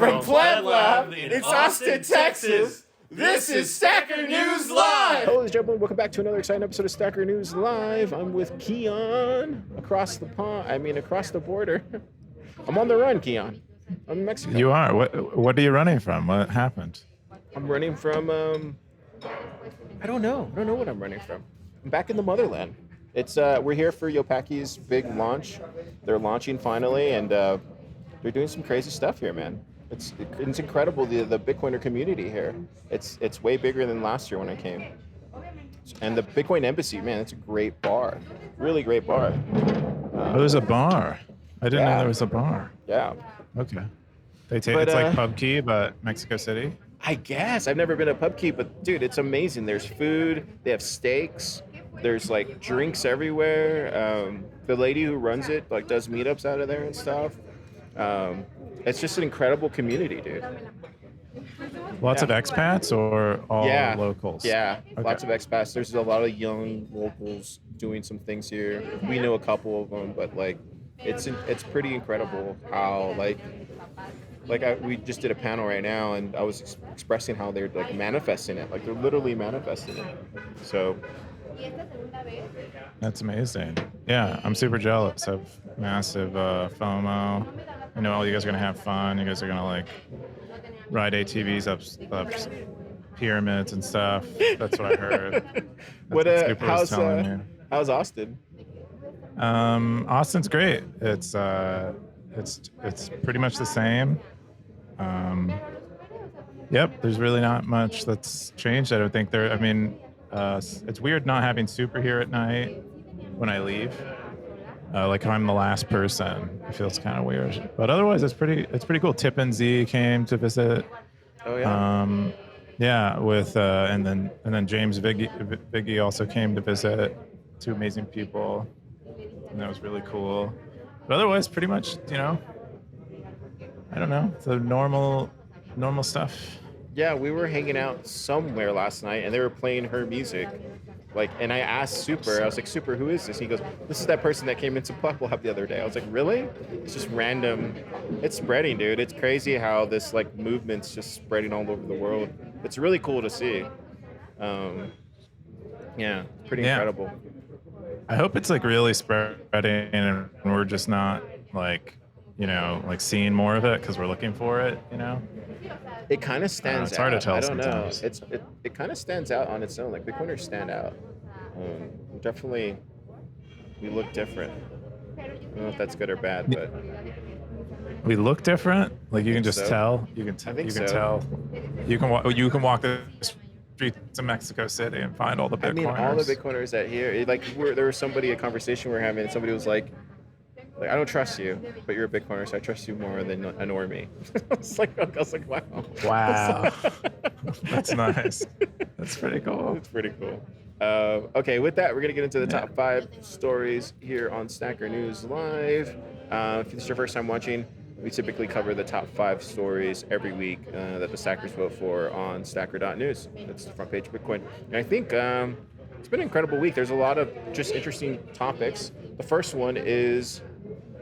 From PlebLab in Austin, Texas, this is Stacker News Live! Hello, ladies and gentlemen. Welcome back to another exciting episode of Stacker News Live. I'm with Keyan across the border. I'm on the run, Keyan. I'm in Mexico. You are? What are you running from? What happened? I'm running from, I don't know. I don't know what I'm running from. I'm back in the motherland. We're here for Yopaki's big launch. They're launching finally, and they're doing some crazy stuff here, man. It's incredible, the Bitcoiner community here. It's way bigger than last year when I came. And the Bitcoin Embassy, man, it's a great bar. Really great bar. There's a bar. I didn't know there was a bar. Yeah. Okay. It's like PubKey, but Mexico City? I guess. I've never been to PubKey, but dude, it's amazing. There's food. They have steaks. There's like drinks everywhere. The lady who runs it like does meetups out of there and stuff. It's just an incredible community, dude. Lots of expats or all locals? Yeah, okay. Lots of expats. There's a lot of young locals doing some things here. We know a couple of them, but like, it's pretty incredible how we just did a panel right now, and I was expressing how they're like manifesting it. Like they're literally manifesting it. So. That's amazing. Yeah, I'm super jealous of massive FOMO. I know all you guys are going to have fun. You guys are going to like ride ATVs up pyramids and stuff. That's what I heard. How's Austin? Austin's great. It's pretty much the same. Yep, there's really not much that's changed. I don't think it's weird not having Super here at night when I leave. Like I'm the last person. It feels kind of weird, but otherwise it's pretty cool. Tip and Z came to visit. Oh yeah. Yeah, with and then James Viggy also came to visit. Two amazing people, and that was really cool. But otherwise, pretty much, I don't know, the normal stuff. Yeah, we were hanging out somewhere last night, and they were playing her music. And I asked Super, I was like, Super, who is this? He goes, this is that person that came into PlebLab the other day. I was like, really? It's just random. It's spreading, dude. It's crazy how this movement's just spreading all over the world. It's really cool to see. Pretty incredible. I hope it's really spreading, and we're just not seeing more of it because we're looking for it, It kind of stands out. It's hard to tell I don't sometimes. know. It kind of stands out on its own. Like Bitcoiners stand out. Definitely, we look different. I don't know if that's good or bad, but we look different. Like you can just tell. You can tell. You can walk the streets of Mexico City and find all the Bitcoiners. I mean, all the Bitcoiners that here. There was a conversation we were having, and somebody was like, I don't trust you, but you're a Bitcoiner, so I trust you more than a normie. I was like, wow. Wow. That's nice. That's pretty cool. It's pretty cool. Okay, with that, we're going to get into the top 5 stories here on Stacker News Live. If this is your first time watching, we typically cover the top 5 stories every week that the stackers vote for on stacker.news. That's the front page of Bitcoin. And I think it's been an incredible week. There's a lot of just interesting topics. The first one is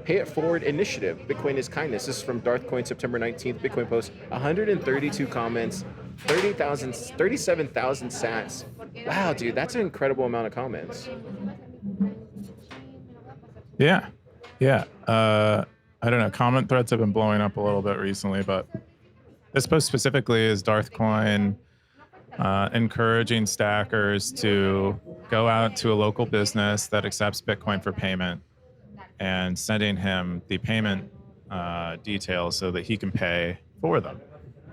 Pay It Forward Initiative, Bitcoin is Kindness. This is from Darthcoin, September 19th. Bitcoin post, 132 comments, 37,000 sats. Wow, dude, that's an incredible amount of comments. Yeah. I don't know. Comment threads have been blowing up a little bit recently, but this post specifically is Darthcoin encouraging stackers to go out to a local business that accepts Bitcoin for payment and sending him the payment details so that he can pay for them.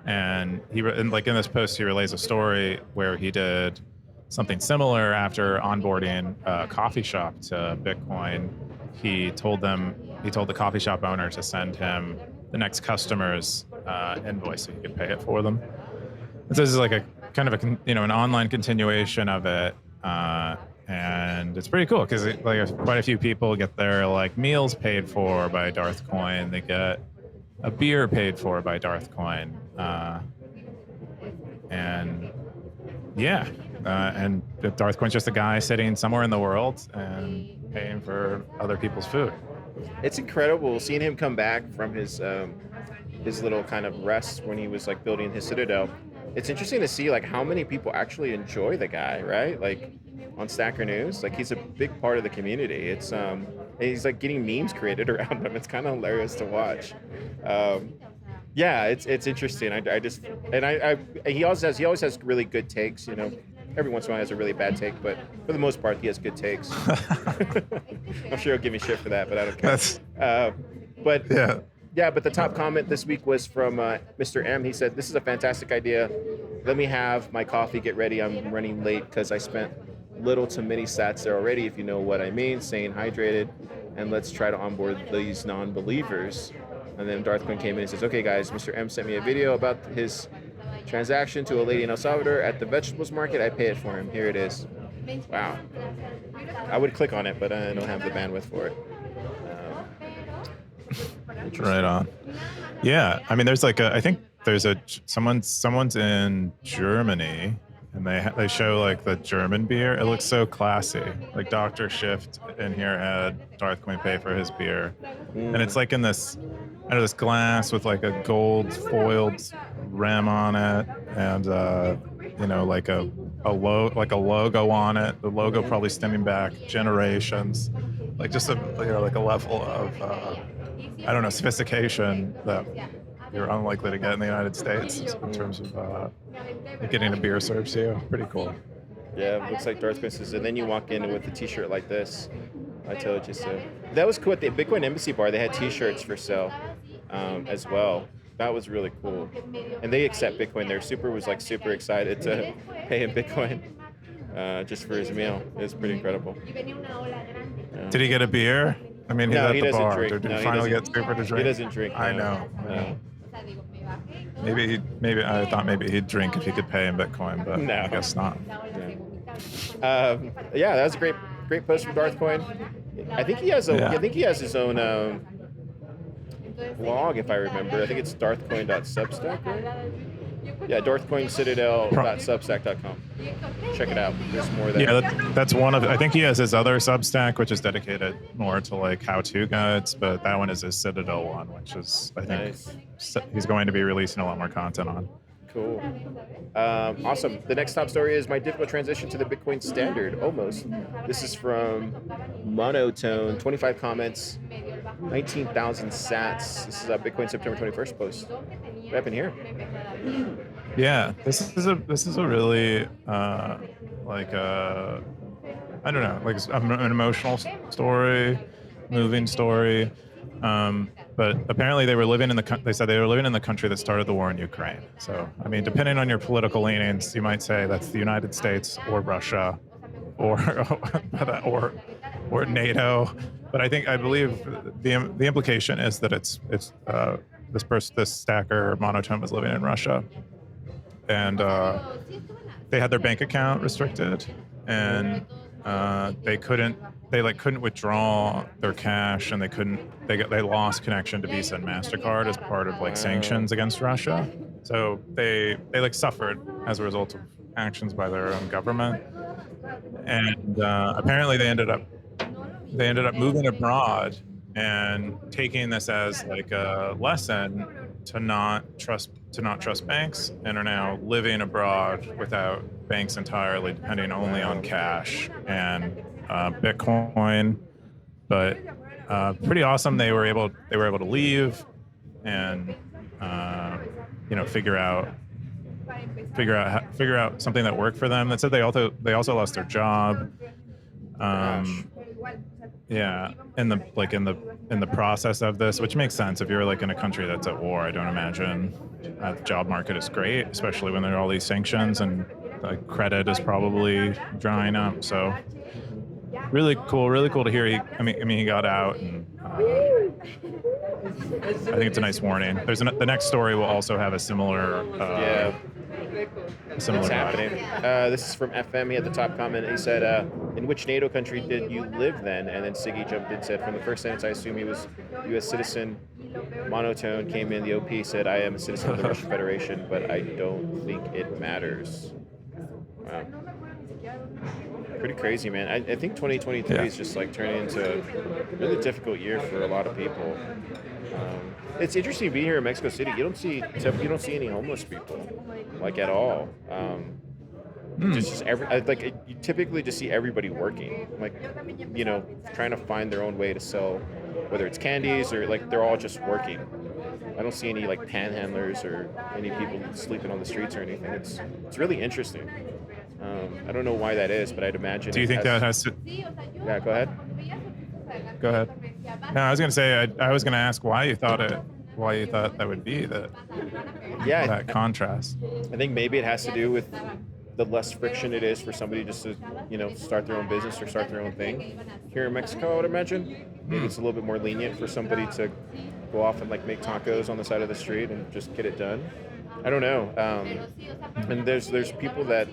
And in this post, he relays a story where he did something similar after onboarding a coffee shop to Bitcoin. He told the coffee shop owner to send him the next customer's invoice so he could pay it for them. And so this is like a kind of an online continuation of it. And it's pretty cool because quite a few people get their meals paid for by Darthcoin. They get a beer paid for by Darthcoin. And Darthcoin's just a guy sitting somewhere in the world and paying for other people's food. It's incredible seeing him come back from his his little kind of rest when he was like building his citadel. It's interesting to see like how many people actually enjoy the guy, right? Like on Stacker News, like he's a big part of the community. It's and he's like getting memes created around him. It's kind of hilarious to watch. Yeah, it's interesting. I just and I he always has really good takes. You know, every once in a while he has a really bad take, but for the most part he has good takes. I'm sure he'll give me shit for that, but I don't care. But Yeah. yeah, but the top comment this week was from Mr. M. He said, "This is a fantastic idea. Let me have my coffee. Get ready. I'm running late because I spent little to many sats there already, if you know what I mean. Staying hydrated, and let's try to onboard these non-believers." And then Darth Quinn came in and says, "Okay, guys, Mr. M sent me a video about his transaction to a lady in El Salvador at the vegetables market. I pay it for him. Here it is." Wow. I would click on it, but I don't have the bandwidth for it. Right on. Yeah, I mean, there's like I think there's someone's in Germany, and they show like the German beer. It looks so classy. Like Dr. Shift in here had Darth Quinn pay for his beer, and it's like in this this glass with like a gold foiled rim on it, and you know, like a logo on it. The logo probably stemming back generations, like just a like a level of I don't know, sophistication that you're unlikely to get in the United States in terms of getting a beer served to you. Pretty cool. Yeah, it looks like Darth Quinn says, and then you walk in with a t-shirt like this. I told you so. That was cool. At the Bitcoin Embassy Bar, they had t-shirts for sale as well. That was really cool. And they accept Bitcoin. Their super was like super excited to pay him Bitcoin just for his meal. It was pretty incredible. Yeah. Did he get a beer? I mean, No, he he's at the doesn't bar. drink. Did No, he he finally doesn't- get super to drink? He doesn't drink. I no. know. No. Maybe I thought maybe he'd drink if he could pay in Bitcoin, but No. I guess not. Yeah, that was a great post from Darth Coin. I think he has his own blog, if I remember. I think it's darthcoin.substack, right? Yeah, darthcoincitadel.substack.com. Check it out. There's more there. Yeah, that's one of. I think he has his other Substack, which is dedicated more to like how-to guides, but that one is his Citadel one, which is I think he's going to be releasing a lot more content on. Cool. Awesome. The next top story is my difficult transition to the Bitcoin standard. Almost. This is from Monotone. 25 comments, 19,000 sats. This is a Bitcoin September 21st post. What happened here? Yeah, this is a really like I don't know, like an emotional story, moving story. But apparently they said they were living in the country that started the war in Ukraine. So, I mean, depending on your political leanings, you might say that's the United States or Russia or NATO. But I believe the implication is that it's this stacker Monotone was living in Russia, and they had their bank account restricted, and they couldn't withdraw their cash, and they lost connection to Visa and MasterCard as part of like sanctions against Russia. So they like suffered as a result of actions by their own government, and apparently they ended up moving abroad and taking this as like a lesson to not trust banks, and are now living abroad without banks entirely, depending only on cash and Bitcoin. But pretty awesome. They were able to leave and figure out something that worked for them. That said, they also lost their job. Yeah, in the process of this, which makes sense if you're like in a country that's at war. I don't imagine the job market is great, especially when there are all these sanctions, and credit is probably drying up. So really cool to hear. He got out, and I think it's a nice warning. The next story will also have a similar. It's happening. This is from FM. He had the top comment. He said, "In which NATO country did you live then?" And then Siggy jumped in and said, "From the first sentence, I assume he was U.S. citizen." Monotone came in. The OP said, "I am a citizen of the Russian Federation, but I don't think it matters." Wow. Pretty crazy, man. I think 2023 is just like turning into a really difficult year for a lot of people. it's interesting being here in Mexico City. You don't see any homeless people, like, at all. Just you typically just see everybody working, like, trying to find their own way to sell, whether it's candies or like they're all just working. I don't see any like panhandlers or any people sleeping on the streets or anything. It's really interesting. I don't know why that is, but I'd imagine. Do you think that has to? Yeah, go ahead. Go ahead. No, I was gonna say I was gonna ask why you thought that would be that. Yeah, that contrast. I think maybe it has to do with the less friction it is for somebody just to, start their own business or start their own thing. Here in Mexico, I would imagine, maybe it's a little bit more lenient for somebody to go off and like make tacos on the side of the street and just get it done. I don't know. And there's people that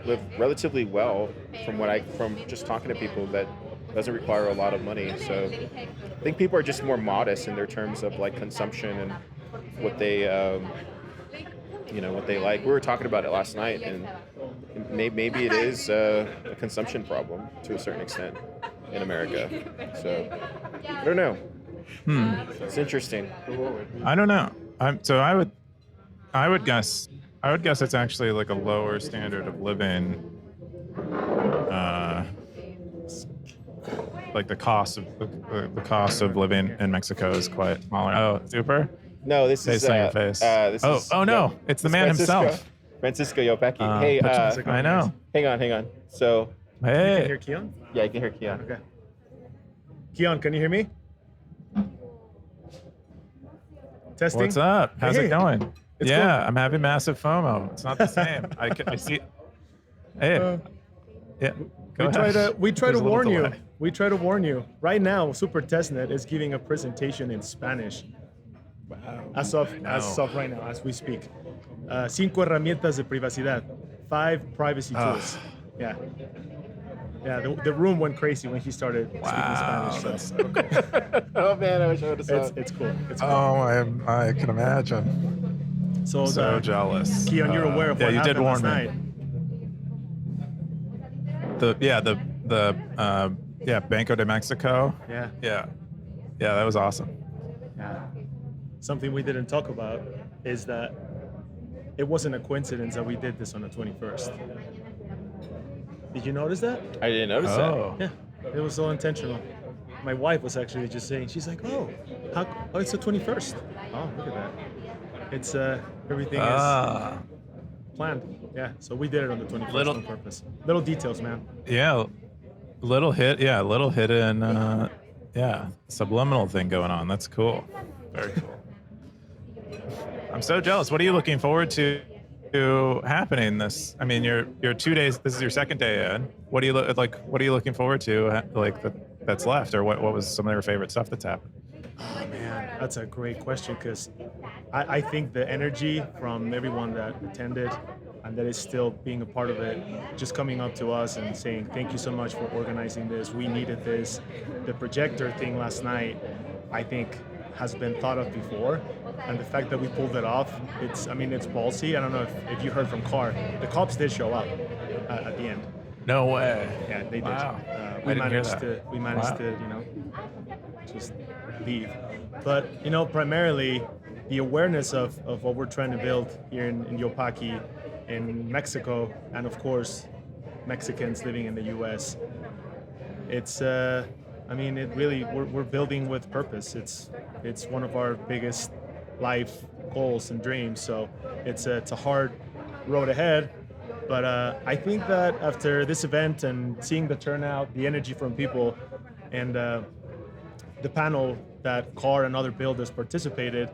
live relatively well from just talking to people that doesn't require a lot of money. So I think people are just more modest in their terms of like consumption and what they what they like. We were talking about it last night, and maybe it is a consumption problem to a certain extent in America. So I don't know. It's interesting. I don't know. I would guess it's actually like a lower standard of living. Like the cost of living in Mexico is quite smaller. Oh, super. No, this is on your face. No, it's the man himself. Francisco Yopeki. Hey, I know. Hang on. So, hey, You can hear Keyan? yeah, I can hear Keyan. Okay. Keyan, can you hear me? Testing. what's up? How's Hey. it going? It's Yeah, going. I'm having massive FOMO. It's not the same. I see. Hey, yeah. Go ahead. We try There's to a little warn you. delay. We try to warn you. Right now, Super Testnet is giving a presentation in Spanish. Wow. As of right now, as we speak. 5 herramientas de privacidad. 5 privacy tools. Yeah. Yeah, the room went crazy when he started speaking Spanish. So. That's so cool. Oh man, I wish I would have saw it. It's cool. It's cool. Oh, I can imagine. So jealous. Keyan, you're aware of what you did happened warn last me. night. The Banco de Mexico. Yeah. Yeah, that was awesome. Yeah. Something we didn't talk about is that it wasn't a coincidence that we did this on the 21st. Did you notice that? I didn't notice that. Yeah, it was all intentional. My wife was actually just saying, she's like, oh, it's the 21st. Oh, look at that. It's everything is planned. Yeah, so we did it on the 21st on purpose. Little details, man. Yeah, little hidden, subliminal thing going on. That's cool. Very cool. I'm so jealous. What are you looking forward to happening this? I mean, you're 2 days. This is your second day in. What do you What are you looking forward to? That's left, or what was some of your favorite stuff that's happened? Oh man, that's a great question because I think the energy from everyone that attended and that is still being a part of it, just coming up to us and saying thank you so much for organizing this. We needed this. The projector thing last night, I think, has been thought of before, and the fact that we pulled it off, it's ballsy. I don't know if you heard from Car. The cops did show up at the end. No way. Yeah, they did. Wow. We I didn't hear managed that. to just leave. But primarily the awareness of what we're trying to build here in Yopaki, in Mexico, and of course Mexicans living in the U.S. It's it really we're building with purpose. It's one of our biggest life goals and dreams. So it's a hard road ahead. But I think that after this event and seeing the turnout, the energy from people, and the panel that Car and other builders participated,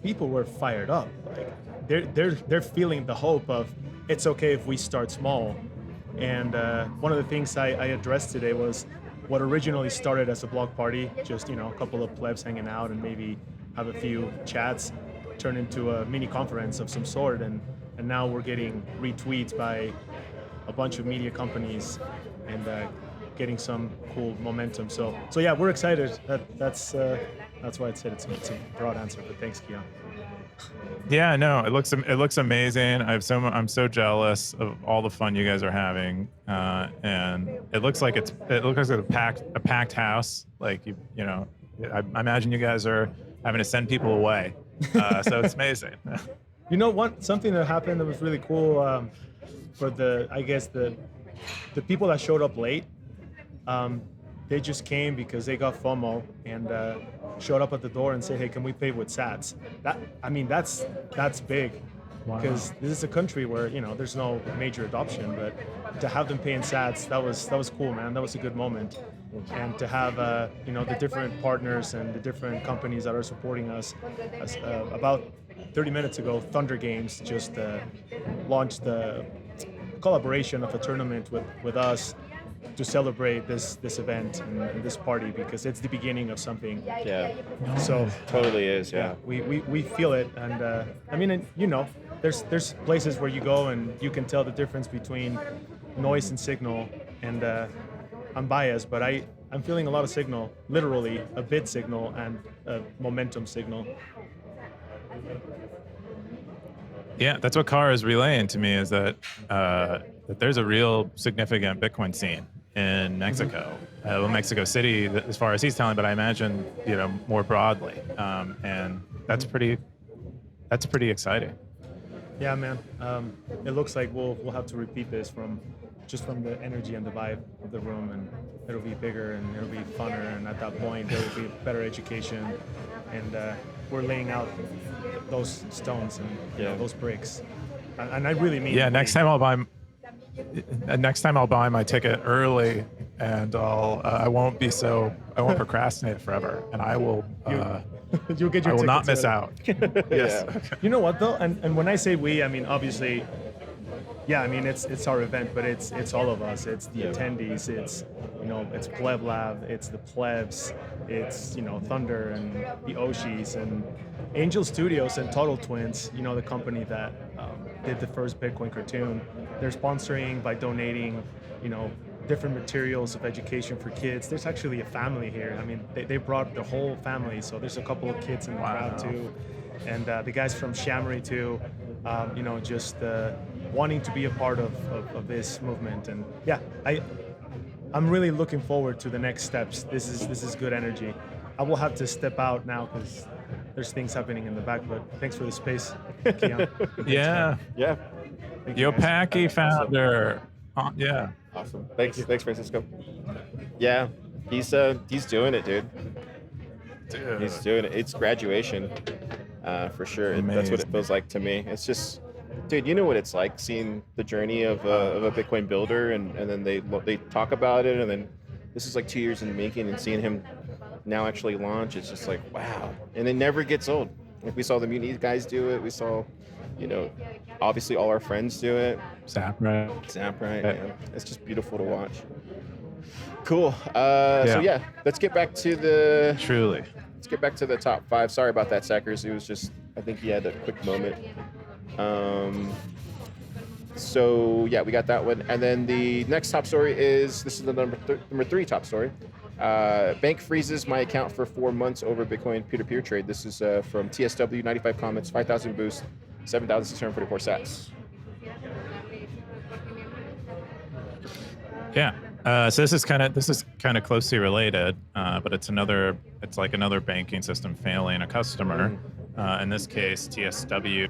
people were fired up. Like they're feeling the hope of it's okay if we start small. And one of the things I addressed today was what originally started as a block party, just a couple of plebs hanging out and maybe have a few chats, turned into a mini conference of some sort, and now we're getting retweets by a bunch of media companies and getting some cool momentum. So yeah, we're excited. That's why I said it's a broad answer, but thanks, Keyan. Yeah, no, it looks amazing. I'm so jealous of all the fun you guys are having, and it looks like a packed house. Like I imagine you guys are having to send people away. So it's amazing. You know, something that happened that was really cool for I guess the people that showed up late. They just came because they got FOMO and showed up at the door and said, "Hey, can we pay with Sats?" That's big, because this is a country where there's no major adoption, but to have them pay in Sats, that was cool, man. That was a good moment, and to have the different partners and the different companies that are supporting us. About 30 minutes ago, Thunder Games just launched the collaboration of a tournament with us to celebrate this event and this party, because it's the beginning of something. Yeah. So Totally is. Yeah. we feel it, and I mean, there's places where you go and you can tell the difference between noise and signal, and I'm biased, but I'm feeling a lot of signal, literally a bit signal and a momentum signal. Yeah, that's what Car is relaying to me, is that that there's a real significant Bitcoin scene in Mexico, Mexico City, as far as he's telling, but I imagine more broadly, and that's pretty exciting. Yeah, man. It looks like we'll have to repeat this from the energy and the vibe of the room, and it'll be bigger and it'll be funner, and at that point there will be better education, and we're laying out those stones and those bricks, and I really mean. Yeah, next time I'll buy my ticket early, and I won't procrastinate forever, and I will. You'll get your. I will not tickets miss early. out. Yes. You know what though, and when I say we, I mean obviously. Yeah, I mean it's our event, but it's all of us. It's the attendees. It's it's PlebLab. It's the plebs. It's Thunder and the Oshis and Angel Studios and Total Twins. The company that did the first Bitcoin cartoon. They're sponsoring by donating different materials of education for kids. There's actually a family here. I mean they brought the whole family. So there's a couple of kids in the crowd too, and the guys from Shamri too. Just wanting to be a part of this movement, and yeah, I'm really looking forward to the next steps. This is good energy. I will have to step out now because there's things happening in the back, but thanks for the space, Keyan. Yeah. Yopaki founder. Yeah. Awesome. Thanks, Francisco. Yeah, he's doing it, dude. He's doing it. It's graduation. For sure. That's what it feels like to me. It's just, dude, you know what it's like seeing the journey of a Bitcoin builder, and then they talk about it, and then this is like 2 years in the making, and seeing him now actually launch, it's just like, wow. And it never gets old. Like we saw the Muni guys do it. We saw, obviously all our friends do it. Zap, right? Yeah. It's just beautiful to watch. Cool. So yeah, let's get back to the... Truly. Let's get back to the top 5. Sorry about that, Sackers. It was just, I think he had a quick moment. So yeah, we got that one. And then the next top story this is the number 3 top story. Bank freezes my account for 4 months over Bitcoin peer-to-peer trade. This is from TSW, 95 comments, 5,000 boost, 7,644 sats. Yeah. So this is kind of closely related, but it's like another banking system failing a customer. In this case, TSW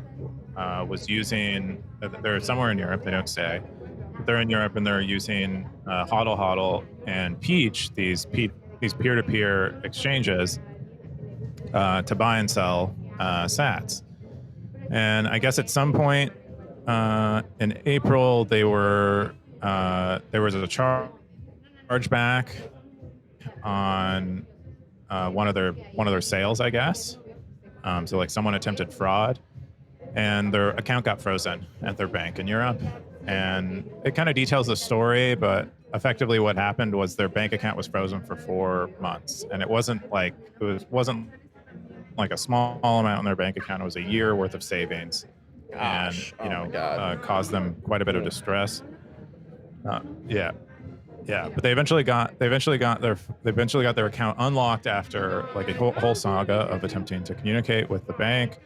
was using. They're somewhere in Europe. They don't say. They're in Europe, and they're using HODL and Peach, these peer-to-peer exchanges, to buy and sell Sats. And I guess at some point in April, there was a chargeback on one of their sales, I guess. So like someone attempted fraud, and their account got frozen at their bank in Europe. And it kind of details the story, but effectively what happened was their bank account was frozen for 4 months, and it wasn't like a small amount in their bank account. It was a year worth of savings. Gosh, and caused them quite a bit of distress. Yeah, but they eventually got their account unlocked after like a whole saga of attempting to communicate with the bank.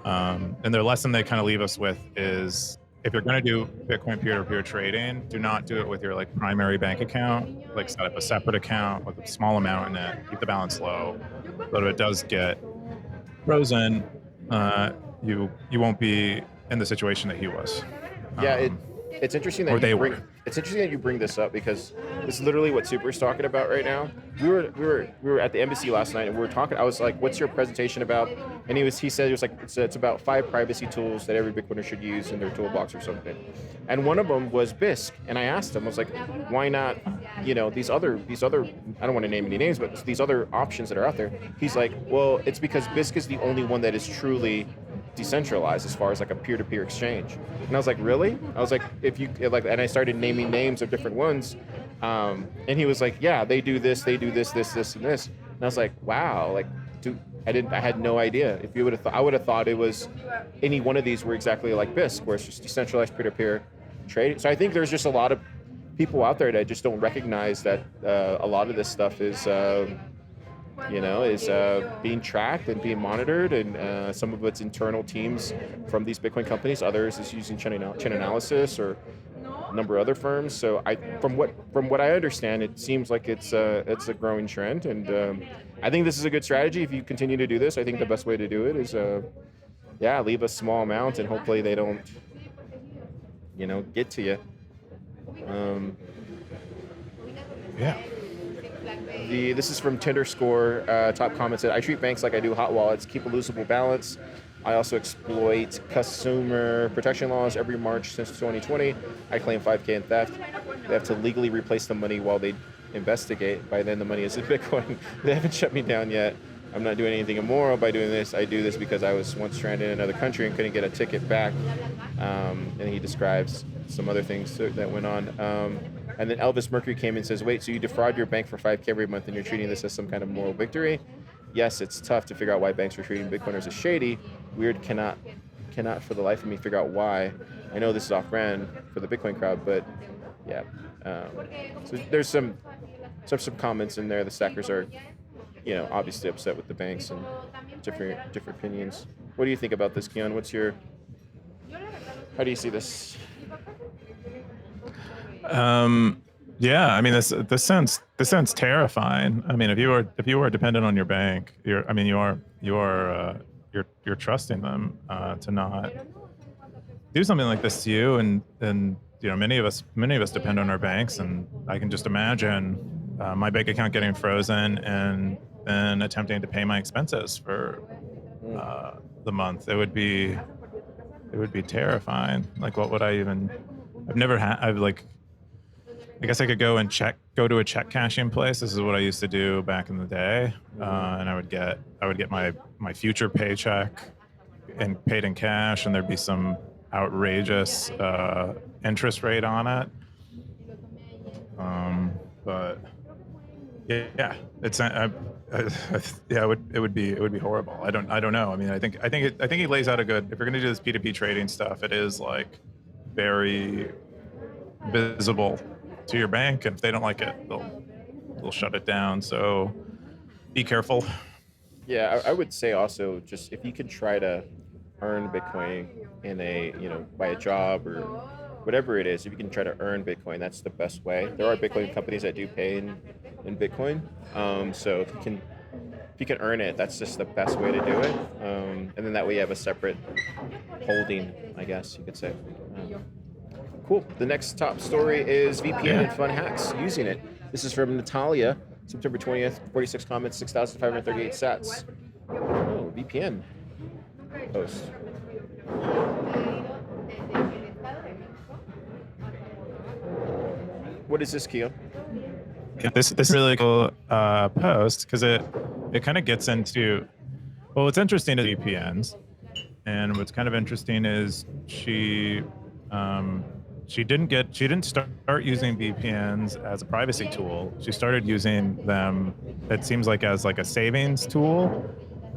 And their lesson they kind of leave us with is, if you're going to do Bitcoin peer-to-peer trading, do not do it with your like primary bank account. Like set up a separate account with a small amount in it. Keep the balance low. But if it does get frozen, you won't be in the situation that he was. Yeah, it's interesting that or they you bring were. it's interesting that you bring this up because this is literally what Super's talking about right now. We were at the embassy last night and we were talking. I was like, "What's your presentation about?" And he said it was like it's about 5 privacy tools that every Bitcoiner should use in their toolbox or something. And one of them was BISC. And I asked him, I was like, "Why not? These other I don't want to name any names, but these other options that are out there." He's like, "Well, it's because BISC is the only one that is truly decentralized as far as like a peer-to-peer exchange." And I was like, really? I was like, and I started naming names of different ones, and he was like, yeah, they do this, and this. And I was like, wow, like, dude, I had no idea. If you would have I would have thought it was any one of these were exactly like BISC, where it's just decentralized peer-to-peer trading. So I think there's just a lot of people out there that just don't recognize that a lot of this stuff is being tracked and being monitored, and some of it's internal teams from these Bitcoin companies. Others is using chain analysis or a number of other firms. So from what I understand, it seems like it's a growing trend, and I think this is a good strategy. If you continue to do this, I think the best way to do it is leave a small amount, and hopefully they don't get to you. Yeah. This is from Tinderscore. Top comment said, "I treat banks like I do hot wallets, keep a losable balance. I also exploit consumer protection laws. Every March since 2020, I claim 5K in theft. They have to legally replace the money while they investigate. By then, the money is in Bitcoin. They haven't shut me down yet. I'm not doing anything immoral by doing this. I do this because I was once stranded in another country and couldn't get a ticket back." And he describes some other things that went on. And then Elvis Mercury came and says, "Wait, so you defraud your bank for 5K every month and you're treating this as some kind of moral victory?" Yes, it's tough to figure out why banks are treating Bitcoiners as shady. Weird, cannot for the life of me figure out why. I know this is off-brand for the Bitcoin crowd, but yeah. So there's some comments in there. The stackers are, obviously upset with the banks and different opinions. What do you think about this, Keyan? How do you see this? Yeah, I mean, this sounds terrifying. I mean, if you are dependent on your bank, you're trusting them to not do something like this to you, and many of us depend on our banks, and I can just imagine my bank account getting frozen and then attempting to pay my expenses for the month. It would be terrifying. Like, what would I even? I guess I could go to a check cashing place. This is what I used to do back in the day, and I would get my future paycheck and paid in cash, and there'd be some outrageous interest rate on it. But yeah, it would be horrible. I don't know. I mean, I think he lays out a good. If you're going to do this P2P trading stuff, it is like very visible to your bank, and if they don't like it, they'll shut it down. So be careful. Yeah, I would say also, just if you can try to earn Bitcoin in by a job or whatever it is, if you can try to earn Bitcoin, that's the best way. There are Bitcoin companies that do pay in Bitcoin. So if you can earn it, that's just the best way to do it. And then that way you have a separate holding, I guess you could say. Cool. The next top story is VPN and fun hacks using it. This is from Natalia, September 20th, 46 comments, 6,538 sats. Oh, VPN post. What is this, Keyan? This is really cool post because it kind of gets into, well, what's interesting is VPNs, and what's kind of interesting is she didn't start using VPNs as a privacy tool. She started using them, it seems like, as like a savings tool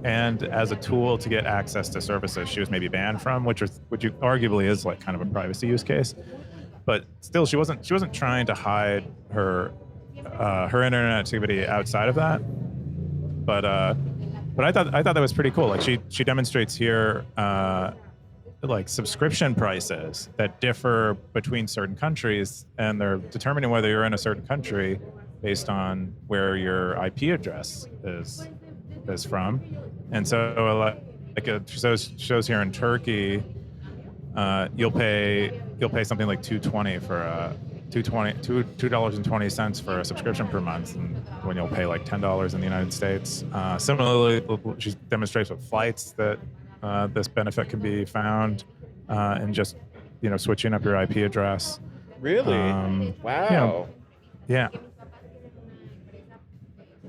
and as a tool to get access to services she was maybe banned from, which arguably is like kind of a privacy use case. But still, she wasn't trying to hide her internet activity outside of that. But I thought that was pretty cool. Like she demonstrates here like subscription prices that differ between certain countries, and they're determining whether you're in a certain country based on where your IP address is from. And so like it shows here in Turkey, you'll pay something like $2.20 for a $2.20 for a subscription per month, and when you'll pay like $10 in the United States. Similarly, she demonstrates with flights that this benefit can be found in just switching up your IP address. Really? Wow. Yeah.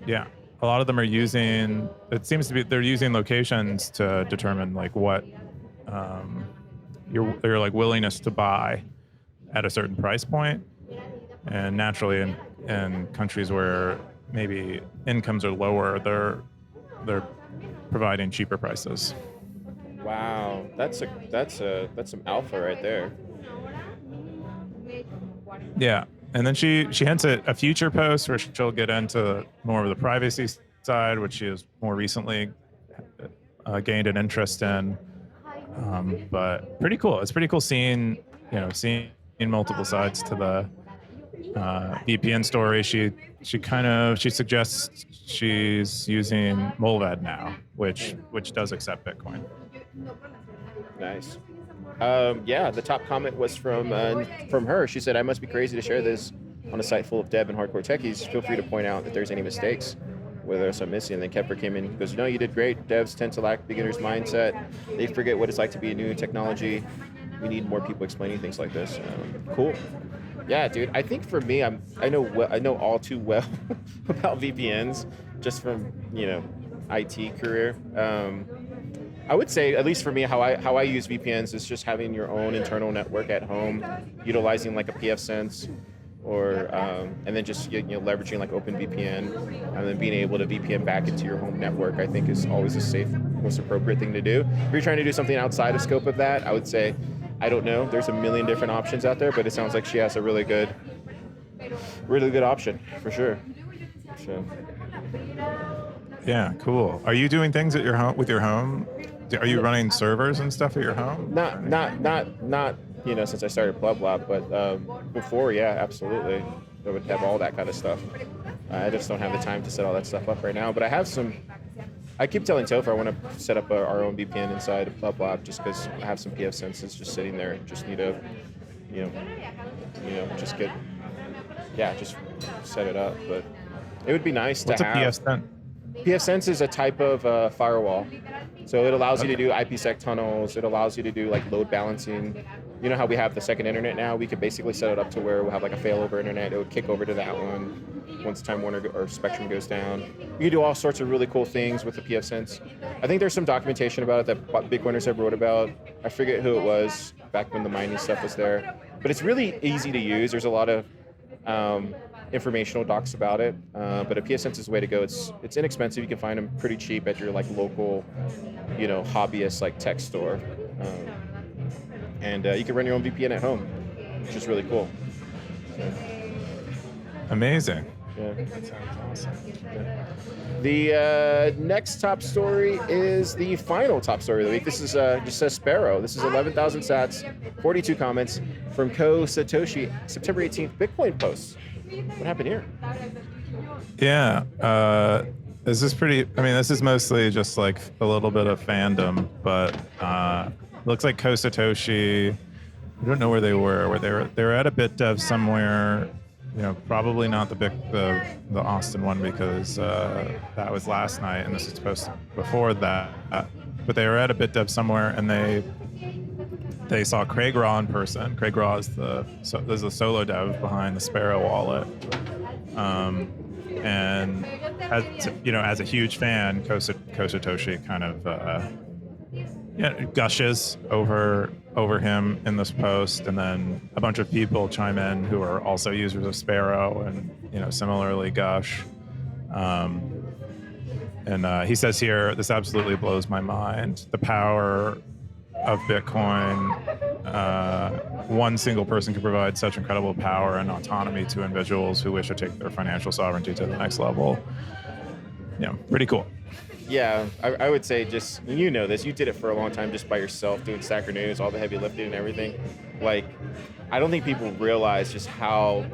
A lot of them are using. It seems to be they're using locations to determine like what your like willingness to buy at a certain price point, and naturally in countries where maybe incomes are lower, they're providing cheaper prices. Wow, that's some alpha right there. Yeah, and then she hints at a future post where she'll get into more of the privacy side, which she has more recently gained an interest in. But pretty cool. It's pretty cool seeing multiple sides to the VPN story. She suggests she's using Molvad now, which does accept Bitcoin. Nice. The top comment was from her. She said, "I must be crazy to share this on a site full of dev and hardcore techies. Feel free to point out if there's any mistakes, whether there's some missing." And then Kepler came in and goes, "No, you did great. Devs tend to lack beginner's mindset. They forget what it's like to be a new technology. We need more people explaining things like this." Cool. Yeah, dude. I think for me, I know all too well about VPNs just from IT career. I would say, at least for me, how I use VPNs is just having your own internal network at home, utilizing like a pfSense, or and then just leveraging like OpenVPN, and then being able to VPN back into your home network. I think is always a safe, most appropriate thing to do. If you're trying to do something outside of scope of that, I would say, I don't know. There's a million different options out there, but it sounds like she has a really good option for sure. So. Yeah, cool. Are you doing things at your home with your home? Are you running servers and stuff at your home? Not since I started PlebLab, but before, yeah, absolutely. I would have all that kind of stuff. I just don't have the time to set all that stuff up right now. But I have some. I keep telling Topher I want to set up our own VPN inside of PlebLab, just because I have some pfSenses just sitting there. Just need to, just set it up. But it would be nice to have. What's a pfSense? pfSense is a type of firewall. So it allows you to do IPsec tunnels. It allows you to do like load balancing. You know how we have the second internet now? We could basically set it up to where we'll have like a failover internet. It would kick over to that one once Time Warner or Spectrum goes down. You can do all sorts of really cool things with the pfSense. I think there's some documentation about it that Bitcoiners have wrote about. I forget who it was back when the mining stuff was there. But it's really easy to use. There's a lot of informational docs about it, but a pfSense is the way to go. It's inexpensive. You can find them pretty cheap at your like local, hobbyist like tech store, and you can run your own VPN at home, which is really cool. So, amazing. Yeah. That sounds awesome. Yeah. The next top story is the final top story of the week. This is just says Sparrow. This is 11,000 sats, 42 comments from Ko Satoshi, September 18th Bitcoin posts. What happened here? Yeah, this is mostly just like a little bit of fandom, but looks like Ko Satoshi. I don't know where they were. They were at a BitDev somewhere. Probably not the Austin one, because that was last night, and this is supposed to before that. But they were at a BitDev somewhere, and they saw Craig Raw in person. Craig Raw is the solo dev behind the Sparrow wallet, and as a huge fan, Ko Satoshi kind of gushes over him in this post, and then a bunch of people chime in who are also users of Sparrow and similarly gush. And he says here, "This absolutely blows my mind. The power of Bitcoin. One single person can provide such incredible power and autonomy to individuals who wish to take their financial sovereignty to the next level." Yeah, pretty cool. Yeah, I would say just, this, you did it for a long time just by yourself, doing Stacker News, all the heavy lifting and everything. Like, I don't think people realize just how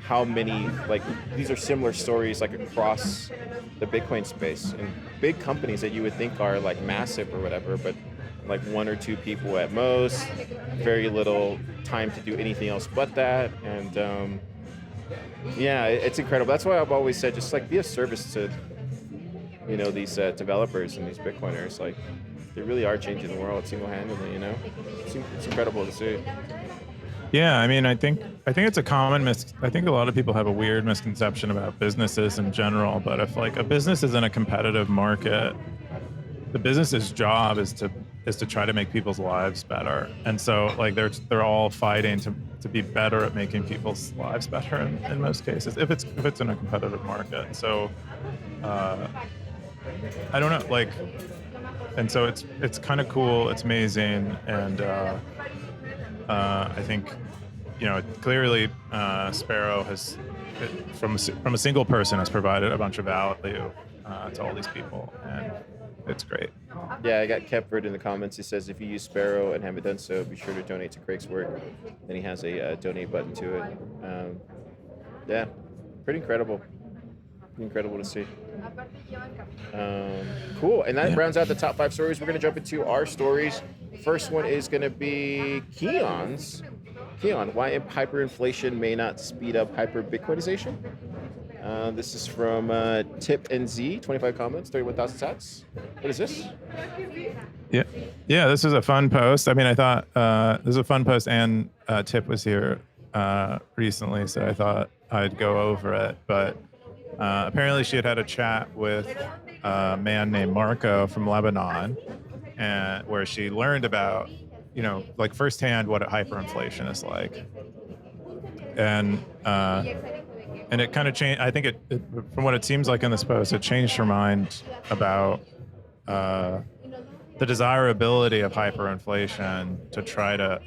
how many, like, these are similar stories like across the Bitcoin space, and big companies that you would think are like massive or whatever, but like one or two people at most, very little time to do anything else but that. And yeah, it's incredible. That's why I've always said, just like be a service to, you know, these developers and these Bitcoiners. Like, they really are changing the world single-handedly. You know, it's incredible to see. Yeah, I mean, I think it's a common I think a lot of people have a weird misconception about businesses in general. But if like a business is in a competitive market, the business's job is to try to make people's lives better. And so like they're all fighting to be better at making people's lives better in most cases, if it's in a competitive market. So I don't know, like, and so it's kind of cool, it's amazing, and I think, you know, clearly Sparrow has, from a single person, has provided a bunch of value to all these people, and it's great. Yeah, I got Kepford in the comments. He says, if you use Sparrow and haven't done so, be sure to donate to Craig's work. Then he has a donate button to it. Yeah, pretty incredible. Incredible to see. Cool, and that rounds out the top 5 stories. We're going to jump into our stories. First one is going to be Keyan's. Keyan, why hyperinflation may not speed up hyper-Bitcoinization. This is from Tip NZ, 25 comments, 31,000 sats. What is this? Yeah, this is a fun post. I mean, I thought this is a fun post, and Tip was here recently, so I thought I'd go over it. But apparently she had a chat with a man named Marco from Lebanon, and where she learned about, you know, like firsthand what hyperinflation is like. And it kind of changed. I think it, from what it seems like in this post, it changed her mind about the desirability of hyperinflation to try to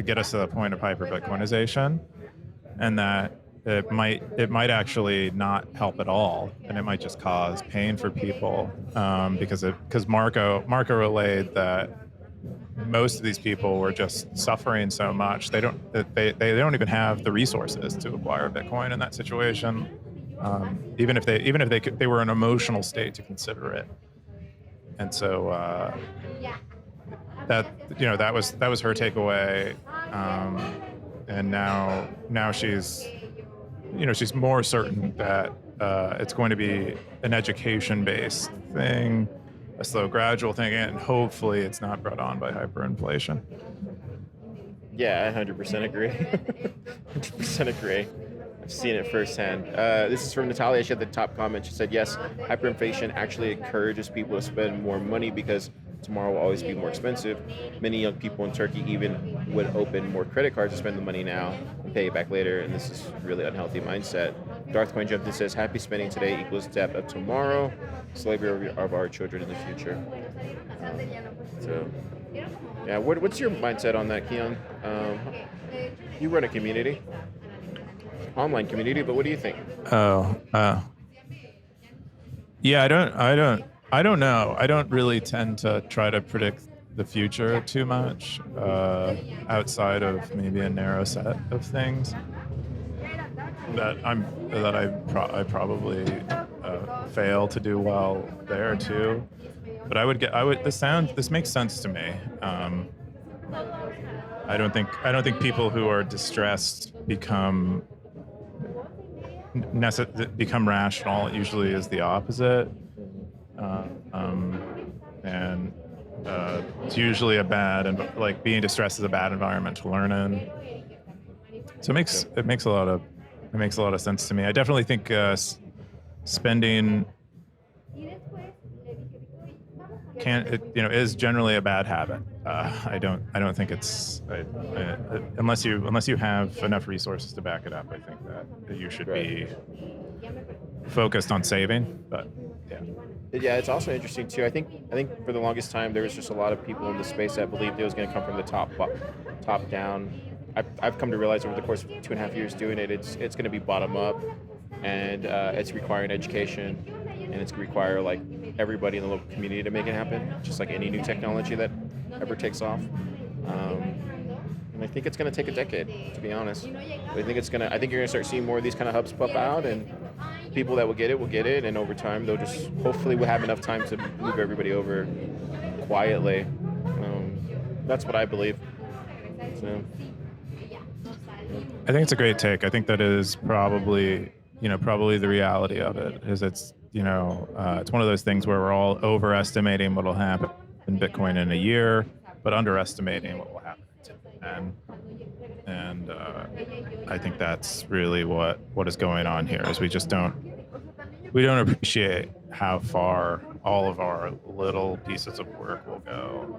get us to the point of hyper-Bitcoinization, and that it might actually not help at all, and it might just cause pain for people, because Marco relayed that most of these people were just suffering so much they don't even have the resources to acquire Bitcoin in that situation, even if they were in an emotional state to consider it. And so that, you know, that was her takeaway, and now she's, you know, she's more certain that it's going to be an education-based thing, a slow, gradual thing, and hopefully it's not brought on by hyperinflation. Yeah, I 100% agree. 100% agree. I've seen it firsthand. This is from Natalia. She had the top comment. She said, yes, hyperinflation actually encourages people to spend more money because tomorrow will always be more expensive. Many young people in Turkey even would open more credit cards to spend the money now and pay it back later, and this is a really unhealthy mindset. Darthcoin jumped in and says, happy spending today equals debt of tomorrow, slavery of our children in the future. So, yeah, what's your mindset on that, Keyan? You run a community, online community, but what do you think? Yeah, I don't know. I don't really tend to try to predict the future too much, outside of maybe a narrow set of things that I probably fail to do well there too. But this makes sense to me. I don't think people who are distressed become rational. It usually is the opposite. And it's usually like being distressed is a bad environment to learn in. So it makes a lot of sense to me. I definitely think spending is generally a bad habit. I don't think it's unless you have enough resources to back it up. I think that you should be focused on saving. But yeah, it's also interesting too. I think for the longest time there was just a lot of people in the space that believed it was going to come from the top down. I've come to realize over the course of 2.5 years doing it, it's going to be bottom up, and it's requiring education, and it's going to require like everybody in the local community to make it happen, just like any new technology that ever takes off. And I think it's going to take a decade, to be honest. I think you're going to start seeing more of these kind of hubs pop out, and people that will get it, and over time they'll just hopefully we'll have enough time to move everybody over quietly. That's what I believe. So. I think it's a great take. I think that is probably the reality of it. Is it's it's one of those things where we're all overestimating what will happen in Bitcoin in a year, but underestimating what will happen in 10. And I think that's really what is going on here. Is we don't appreciate how far all of our little pieces of work will go,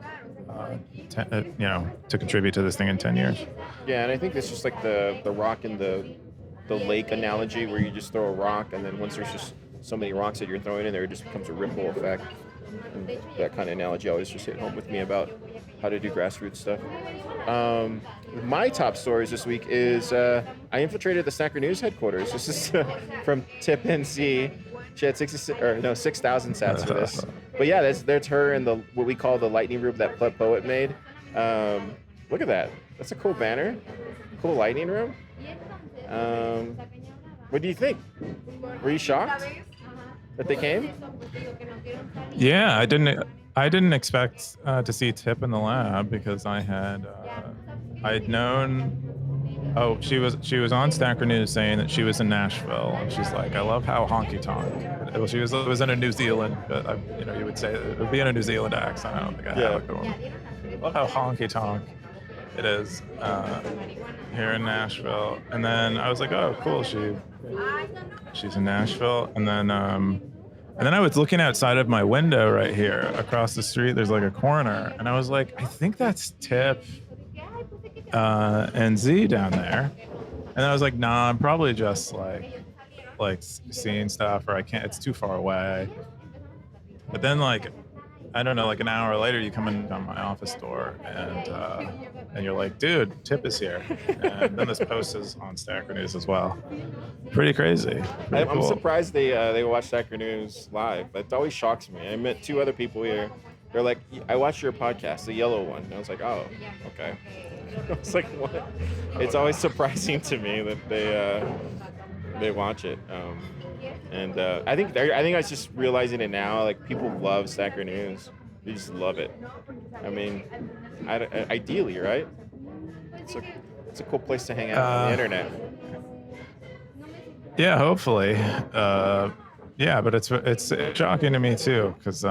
to contribute to this thing in 10 years. Yeah, and I think it's just like the rock in the lake analogy, where you just throw a rock, and then once there's just so many rocks that you're throwing in there, it just becomes a ripple effect. And that kind of analogy always just hit home with me about how to do grassroots stuff. My top stories this week is I infiltrated the Snacker News headquarters. This is from Tip NC. She had 6,000 sats for this. But yeah, that's her in what we call the lightning room that Pleb Poet made. Look at that. That's a cool banner. Cool lightning room. What do you think? Were you shocked that they came? Yeah, I didn't expect to see Tip in the lab, because I'd known. Oh, she was on Stacker News saying that she was in Nashville, and she's like, I love how honky tonk. Well, it was in a New Zealand, but you would say it would be in a New Zealand accent. I don't think I have a good one. I love how honky tonk it is here in Nashville. And then I was like, oh, cool, she's in Nashville. And then I was looking outside of my window right here across the street. There's like a corner, and I was like, I think that's Tip and Z down there. And I was like, nah, I'm probably just like seeing stuff, or I can't. It's too far away. But then I don't know, like an hour later, you come in on my office door, and you're like, dude, Tip is here. And then this post is on Stacker News as well. Pretty crazy. Pretty I'm cool. surprised they watch Stacker News live. It always shocks me. I met 2 other people here. They're like, I watched your podcast, the yellow one. And I was like, oh, okay. I was like, what? It's always surprising to me that they watch it. I think I was just realizing it now. Like, people love Stacker News. They just love it. I mean, ideally, right? It's a cool place to hang out on the internet. Yeah, hopefully. Yeah, but it's shocking to me too, because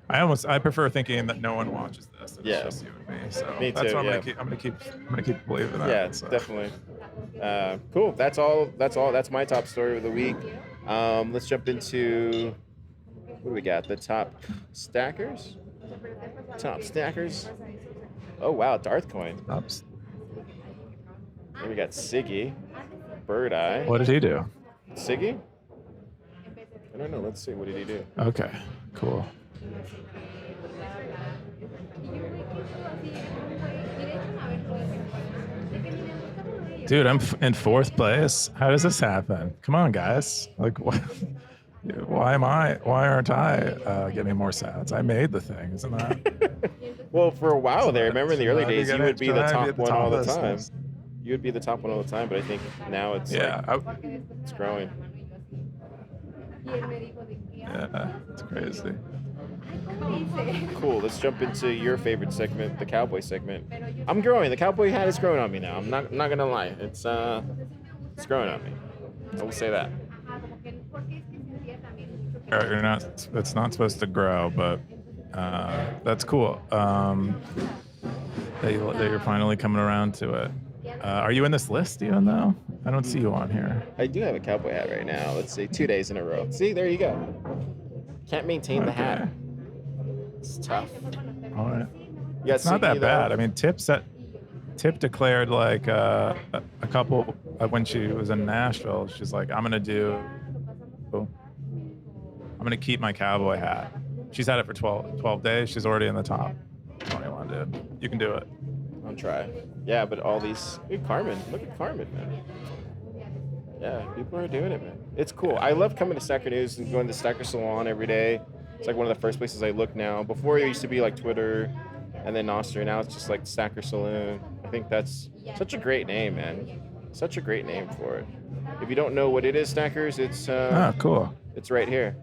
I prefer thinking that no one watches this. It's just you and me. So me that's too, what yeah. I'm gonna keep believing that. Yeah, so. definitely. Cool. That's all. That's my top story of the week. Let's jump into what do we got? The top stackers. Oh wow, Darthcoin. Oops. Then we got Siggy, Bird Eye. What did he do? Siggy? I don't know. Let's see. What did he do? Okay, cool. Dude, I'm in 4th place. How does this happen? Come on, guys. Like, what? Why aren't I getting more sats? I made the thing, isn't that? Well, for a while there, remember in the early days, you would be the top one all the time. List. You would be the top one all the time, but I think now it's it's growing. Yeah, it's crazy. Cool. Let's jump into your favorite segment, the cowboy segment. I'm growing. The cowboy hat is growing on me now. I'm not gonna lie. It's growing on me. I will say that. You're not. It's not supposed to grow, but that's cool. That you're finally coming around to it. Are you in this list even though? I don't see you on here. I do have a cowboy hat right now. Let's see, 2 days in a row. See, there you go. Can't maintain the hat. It's tough. All right. It's not that bad. I mean, Tip declared like a couple when she was in Nashville. She's like, I'm gonna keep my cowboy hat. She's had it for 12 days. She's already in the top 21, dude. You can do it. I'll try. Yeah, but all these... Look at Carmen, man. Yeah, people are doing it, man. It's cool. I love coming to Stacker News and going to the Stacker Salon every day. It's like one of the first places I look now. Before it used to be like Twitter, and then Nostr. Now it's just like Stacker Saloon. I think that's such a great name, man. Such a great name for it. If you don't know what it is, Stackers, it's Cool. it's right here.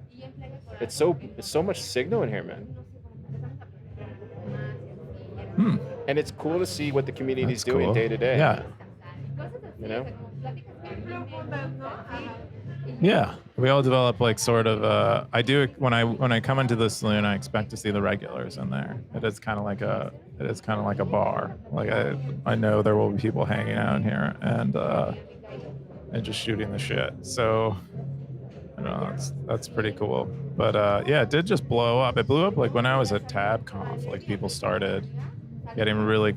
It's so much signal in here, man. And it's cool to see what the community is doing cool. day to day. Yeah. You know? Yeah, we all develop like sort of. I do when I come into the saloon, I expect to see the regulars in there. It is kind of like a bar. Like I know there will be people hanging out in here and just shooting the shit. So I don't know, that's pretty cool. But yeah, it did just blow up. It blew up like when I was at TabConf. Like people started getting really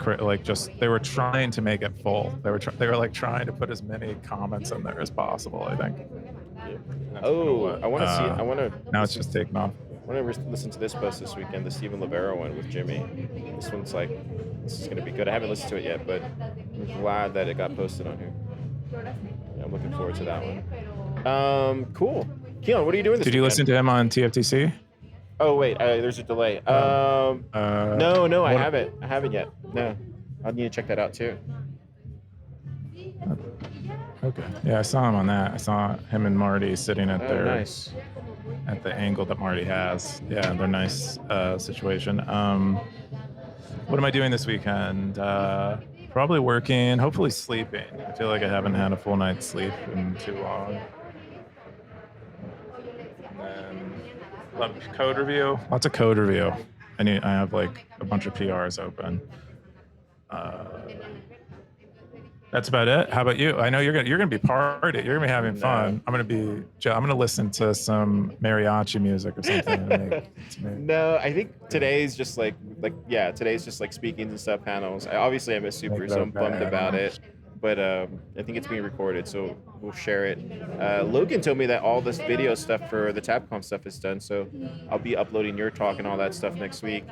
they were trying to make it full. They were like trying to put as many comments in there as possible, I think. Oh, I want to see. I want to. Now it's just taking off. I want to listen to this post this weekend, the Steven Livero one with Jimmy. This one's like, this is going to be good. I haven't listened to it yet, but I'm glad that it got posted on here. Yeah, I'm looking forward to that one. Cool. Keyan, what are you doing this Did you weekend? listen to him on TFTC? Oh wait, there's a delay. No, I haven't. I haven't yet. No, I'll need to check that out too. Okay. Yeah, I saw him on that. I saw him and Marty sitting at Nice. at the angle that Marty has. Yeah, they're nice situation. What am I doing this weekend? Probably working, hopefully sleeping. I feel like I haven't had a full night's sleep in too long. And then code review. Lots of code review. I have like a bunch of PRs open. That's about it. How about you? I know you're gonna be partying. You're gonna be having fun. I'm gonna listen to some mariachi music or something. No, I think today's just like today's just like speakings and stuff panels. I miss Super, so I'm bummed about it. But I think it's being recorded, so we'll share it. Logan told me that all this video stuff for the TabConf stuff is done, so I'll be uploading your talk and all that stuff next week.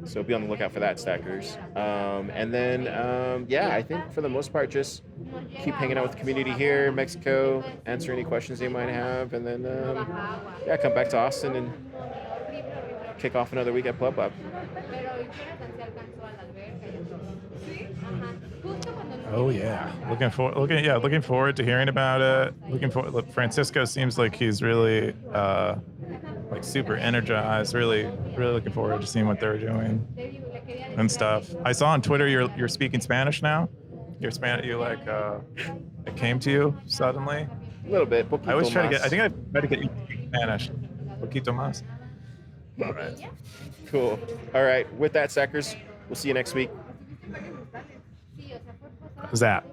So be on the lookout for that, Stackers. And then, I think for the most part, just keep hanging out with the community here in Mexico, answer any questions they might have, and then, come back to Austin and kick off another week at PlebLab. Oh yeah, looking forward to hearing about it. Francisco seems like he's really super energized. Really looking forward to seeing what they're doing and stuff. I saw on Twitter you're speaking Spanish now. It came to you suddenly. A little bit. I always try to get. I think I try to get you to speak Spanish. Poquito más. All right. Cool. All right. With that, Stackers, we'll see you next week. Zap.